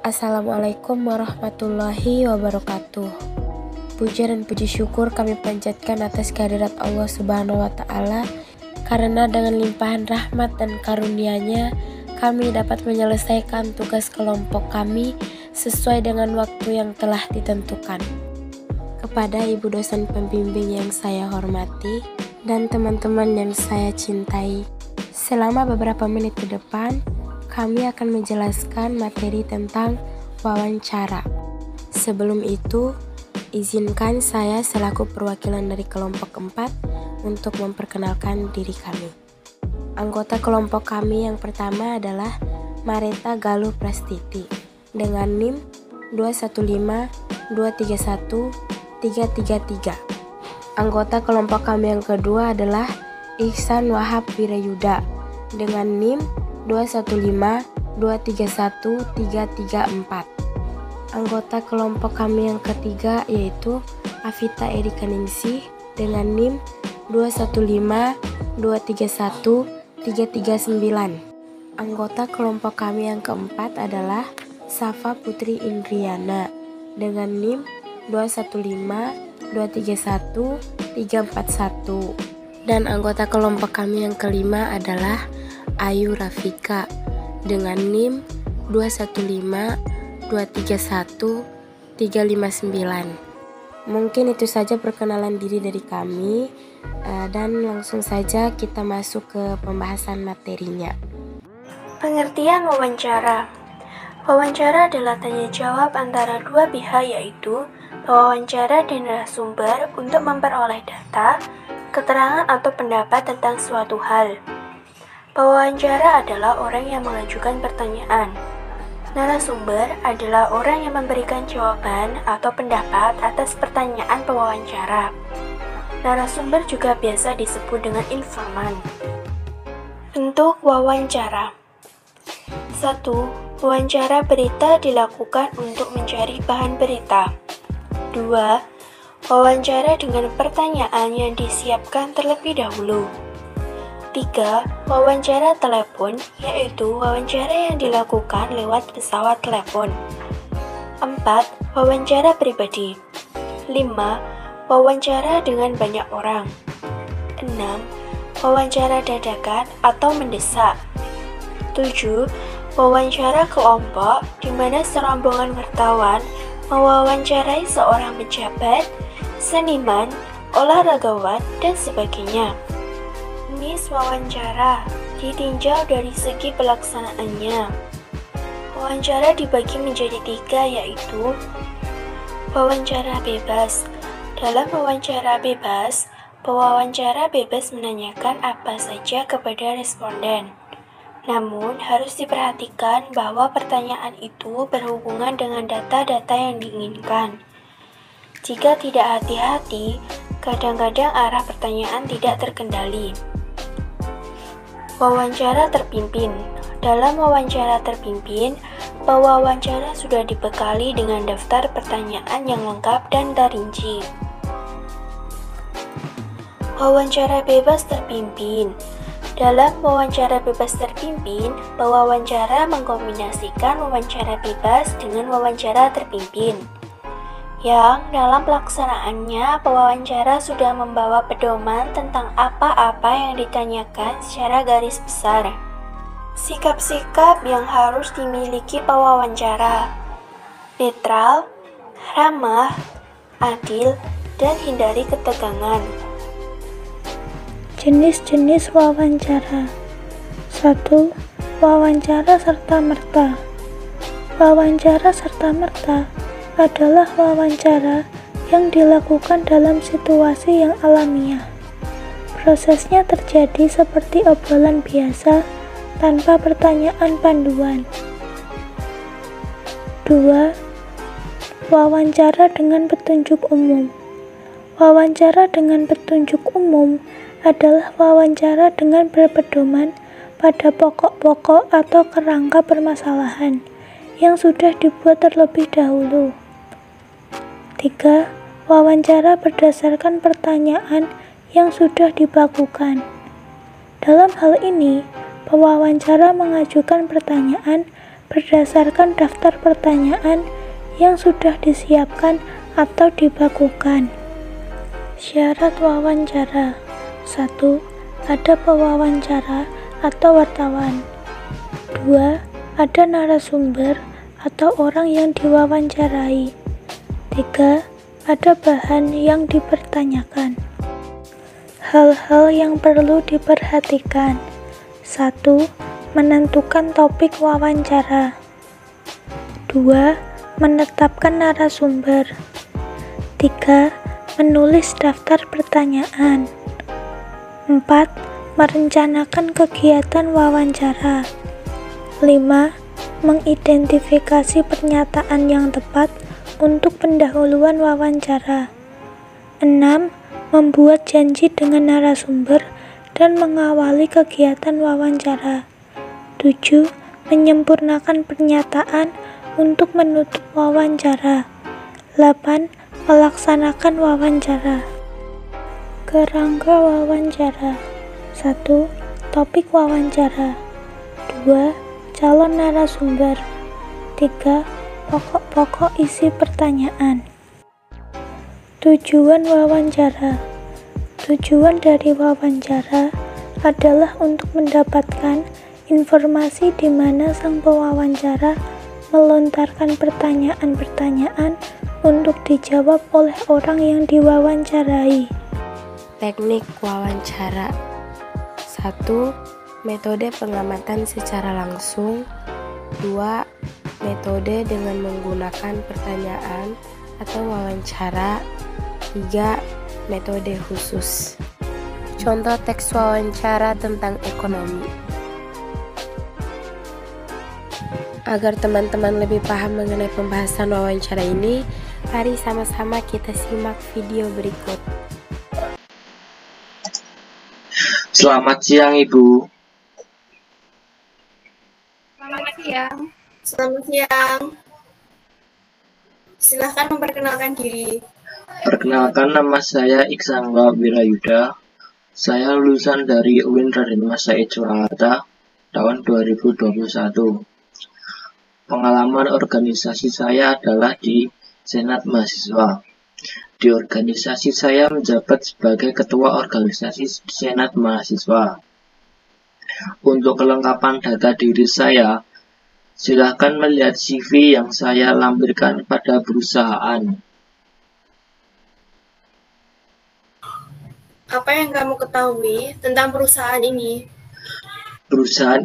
Assalamualaikum warahmatullahi wabarakatuh. Puja dan puji syukur kami panjatkan atas kehadirat Allah Subhanahu wa Ta'ala, karena dengan limpahan rahmat dan karunia-Nya kami dapat menyelesaikan tugas kelompok kami sesuai dengan waktu yang telah ditentukan. Kepada ibu dosen pembimbing yang saya hormati dan teman-teman yang saya cintai, selama beberapa menit ke depan kami akan menjelaskan materi tentang wawancara. Sebelum itu, izinkan saya selaku perwakilan dari kelompok 4 untuk memperkenalkan diri kami. Anggota kelompok kami yang pertama adalah Mareta Galuh Prastiti dengan NIM 215231-333. Anggota kelompok kami yang kedua adalah Ihsan Wahab Wirayuda dengan NIM 215231-334. Anggota kelompok kami yang ketiga yaitu Afita Erika Ningsih dengan NIM 215231-339. Anggota kelompok kami yang keempat adalah Safa Putri Indriana dengan NIM 215231-341. Dan anggota kelompok kami yang kelima adalah Ayu Rafika dengan NIM 215231-359. Mungkin itu saja perkenalan diri dari kami, dan langsung saja kita masuk ke pembahasan materinya. Pengertian wawancara. Wawancara adalah tanya jawab antara dua pihak, yaitu pewawancara dan narasumber untuk memperoleh data, keterangan atau pendapat tentang suatu hal. Pewawancara adalah orang yang mengajukan pertanyaan. Narasumber adalah orang yang memberikan jawaban atau pendapat atas pertanyaan pewawancara. Narasumber juga biasa disebut dengan informan. Bentuk wawancara. 1. Wawancara berita dilakukan untuk mencari bahan berita. 2. Wawancara dengan pertanyaan yang disiapkan terlebih dahulu. 3. Wawancara telepon, yaitu wawancara yang dilakukan lewat pesawat telepon. 4. Wawancara pribadi. 5. Wawancara dengan banyak orang. 6. Wawancara dadakan atau mendesak. 7. Wawancara kelompok, di mana serombongan wartawan mewawancarai seorang pejabat, seniman, olahragawan, dan sebagainya. Jenis wawancara ditinjau dari segi pelaksanaannya. Wawancara dibagi menjadi 3, yaitu wawancara bebas. Dalam wawancara bebas, pewawancara bebas menanyakan apa saja kepada responden. Namun, harus diperhatikan bahwa pertanyaan itu berhubungan dengan data-data yang diinginkan. Jika tidak hati-hati, kadang-kadang arah pertanyaan tidak terkendali. Wawancara terpimpin. Dalam wawancara terpimpin, pewawancara sudah dibekali dengan daftar pertanyaan yang lengkap dan terrinci. Wawancara bebas terpimpin. Dalam wawancara bebas terpimpin, pewawancara mengkombinasikan wawancara bebas dengan wawancara terpimpin, yang dalam pelaksanaannya pewawancara sudah membawa pedoman tentang apa-apa yang ditanyakan secara garis besar. Sikap-sikap yang harus dimiliki pewawancara: netral, ramah, adil, dan hindari ketegangan. Jenis-jenis wawancara. 1. Wawancara serta-merta. Wawancara serta-merta adalah wawancara yang dilakukan dalam situasi yang alamiah. Prosesnya terjadi seperti obrolan biasa tanpa pertanyaan panduan. 2. Wawancara dengan petunjuk umum. Wawancara dengan petunjuk umum adalah wawancara dengan berpedoman pada pokok-pokok atau kerangka permasalahan yang sudah dibuat terlebih dahulu. 3. Wawancara berdasarkan pertanyaan yang sudah dibakukan. Dalam hal ini, pewawancara mengajukan pertanyaan berdasarkan daftar pertanyaan yang sudah disiapkan atau dibakukan. Syarat wawancara. 1. Ada pewawancara atau wartawan. 2. Ada narasumber atau orang yang diwawancarai. 3. Ada bahan yang dipertanyakan. Hal-hal yang perlu diperhatikan. 1. Menentukan topik wawancara. 2. Menetapkan narasumber. 3. Menulis daftar pertanyaan. 4. Merencanakan kegiatan wawancara. 5. Mengidentifikasi pernyataan yang tepat untuk pendahuluan wawancara. 6. Membuat janji dengan narasumber dan mengawali kegiatan wawancara. 7. Menyempurnakan pernyataan untuk menutup wawancara. 8. Melaksanakan wawancara. Kerangka wawancara. 1. Topik wawancara. 2. Calon narasumber. 3. Pokok-pokok isi pertanyaan. Tujuan wawancara. Tujuan dari wawancara adalah untuk mendapatkan informasi di mana sang pewawancara melontarkan pertanyaan-pertanyaan untuk dijawab oleh orang yang diwawancarai. Teknik wawancara. 1. Metode pengamatan secara langsung. 2. Metode dengan menggunakan pertanyaan atau wawancara. 3. Metode khusus. Contoh teks wawancara tentang ekonomi. Agar teman-teman lebih paham mengenai pembahasan wawancara ini, mari sama-sama kita simak video berikut. Selamat siang, Ibu. Selamat siang. Selamat siang. Silahkan memperkenalkan diri. Perkenalkan, nama saya Iksangga Wirayuda. Saya lulusan dari UIN Raden Mas Said Surakarta tahun 2021. Pengalaman organisasi saya adalah di Senat Mahasiswa. Di organisasi saya menjabat sebagai Ketua Organisasi Senat Mahasiswa. Untuk kelengkapan data diri saya, silakan melihat CV yang saya lampirkan pada perusahaan. Apa yang kamu ketahui tentang perusahaan ini? Perusahaan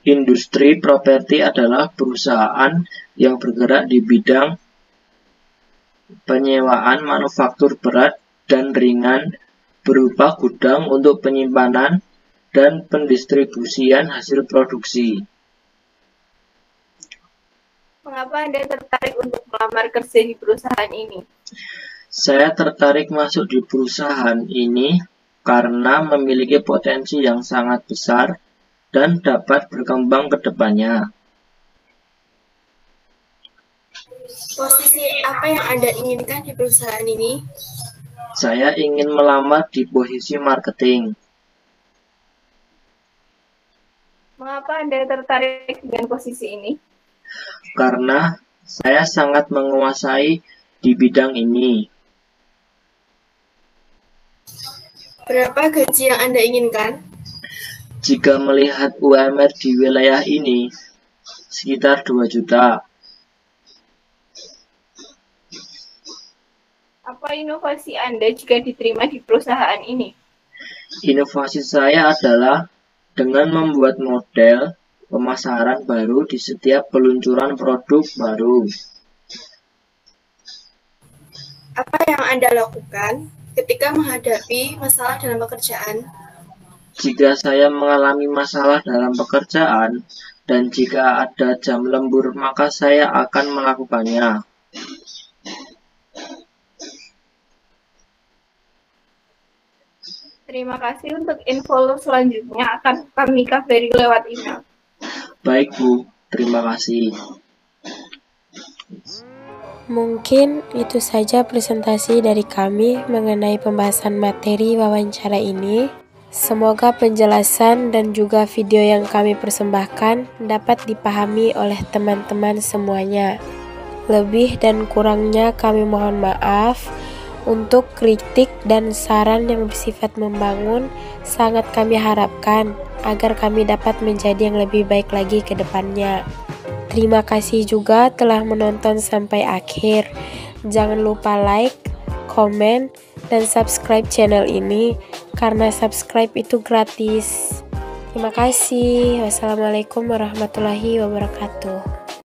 industri properti adalah perusahaan yang bergerak di bidang penyewaan manufaktur berat dan ringan berupa gudang untuk penyimpanan dan pendistribusian hasil produksi. Mengapa Anda tertarik untuk melamar kerja di perusahaan ini? Saya tertarik masuk di perusahaan ini karena memiliki potensi yang sangat besar dan dapat berkembang ke depannya. Posisi apa yang Anda inginkan di perusahaan ini? Saya ingin melamar di posisi marketing. Mengapa Anda tertarik dengan posisi ini? Karena saya sangat menguasai di bidang ini. Berapa gaji yang Anda inginkan? Jika melihat UMR di wilayah ini, sekitar 2 juta. Apa inovasi Anda jika diterima di perusahaan ini? Inovasi saya adalah dengan membuat model pemasaran baru di setiap peluncuran produk baru. Apa yang Anda lakukan ketika menghadapi masalah dalam pekerjaan? Jika saya mengalami masalah dalam pekerjaan dan jika ada jam lembur, maka saya akan melakukannya. Terima kasih untuk info selanjutnya akan kami kabari lewat email. Baik, Bu. Terima kasih. Mungkin itu saja presentasi dari kami mengenai pembahasan materi wawancara ini. Semoga penjelasan dan juga video yang kami persembahkan dapat dipahami oleh teman-teman semuanya. Lebih dan kurangnya kami mohon maaf. Untuk kritik dan saran yang bersifat membangun, sangat kami harapkan agar kami dapat menjadi yang lebih baik lagi ke depannya. Terima kasih juga telah menonton sampai akhir. Jangan lupa like, komen, dan subscribe channel ini, karena subscribe itu gratis. Terima kasih. Wassalamualaikum warahmatullahi wabarakatuh.